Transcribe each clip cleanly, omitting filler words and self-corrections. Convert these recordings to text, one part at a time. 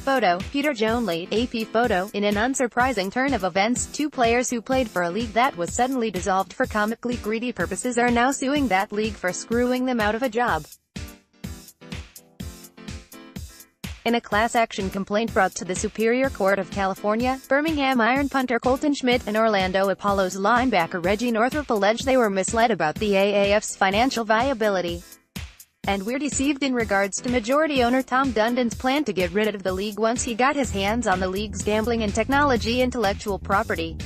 Photo, Peter Joneleit, AP photo. In an unsurprising turn of events, two players who played for a league that was suddenly dissolved for comically greedy purposes are now suing that league for screwing them out of a job. In a class action complaint brought to the Superior Court of California, Birmingham Iron punter Colton Schmidt and Orlando Apollo's linebacker Reggie Northrup allege they were misled about the AAF's financial viability and were deceived in regards to majority owner Tom Dundon's plan to get rid of the league once he got his hands on the league's gambling and technology intellectual property.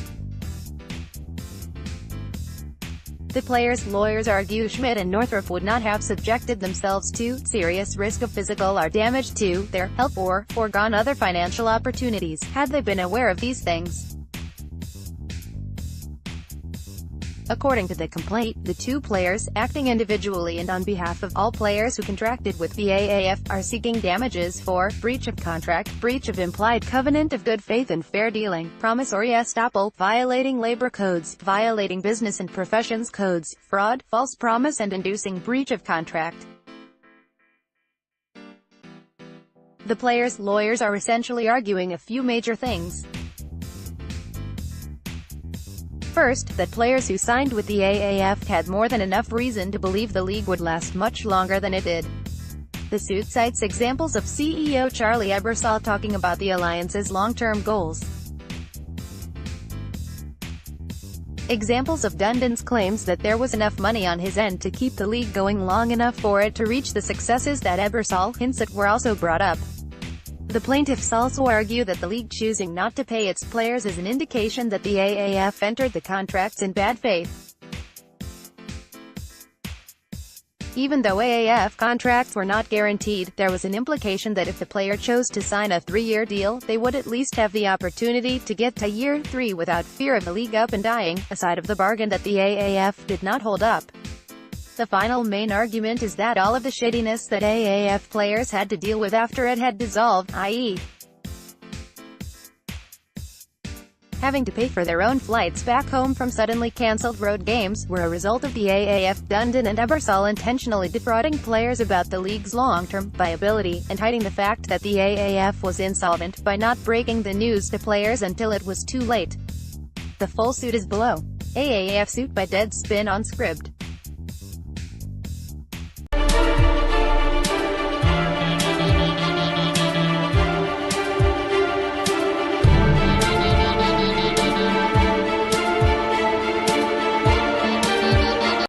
The players' lawyers argue Schmidt and Northrup would not have subjected themselves to serious risk of physical or damage to their health or foregone other financial opportunities had they been aware of these things. According to the complaint, the two players, acting individually and on behalf of all players who contracted with the AAF, are seeking damages for breach of contract, breach of implied covenant of good faith and fair dealing, promissory estoppel, violating labor codes, violating business and professions codes, fraud, false promise and inducing breach of contract. The players' lawyers are essentially arguing a few major things. First, that players who signed with the AAF had more than enough reason to believe the league would last much longer than it did. The suit cites examples of CEO Charlie Ebersol talking about the alliance's long-term goals. Examples of Dundon's claims that there was enough money on his end to keep the league going long enough for it to reach the successes that Ebersol hints at were also brought up. The plaintiffs also argue that the league choosing not to pay its players is an indication that the AAF entered the contracts in bad faith. Even though AAF contracts were not guaranteed, there was an implication that if the player chose to sign a 3-year deal, they would at least have the opportunity to get to year 3 without fear of the league up and dying, a side of the bargain that the AAF did not hold up. The final main argument is that all of the shadiness that AAF players had to deal with after it had dissolved, i.e. having to pay for their own flights back home from suddenly cancelled road games, were a result of the AAF, Dundon and Ebersol intentionally defrauding players about the league's long-term viability, and hiding the fact that the AAF was insolvent, by not breaking the news to players until it was too late. The full suit is below. AAF suit by Deadspin on Scribd.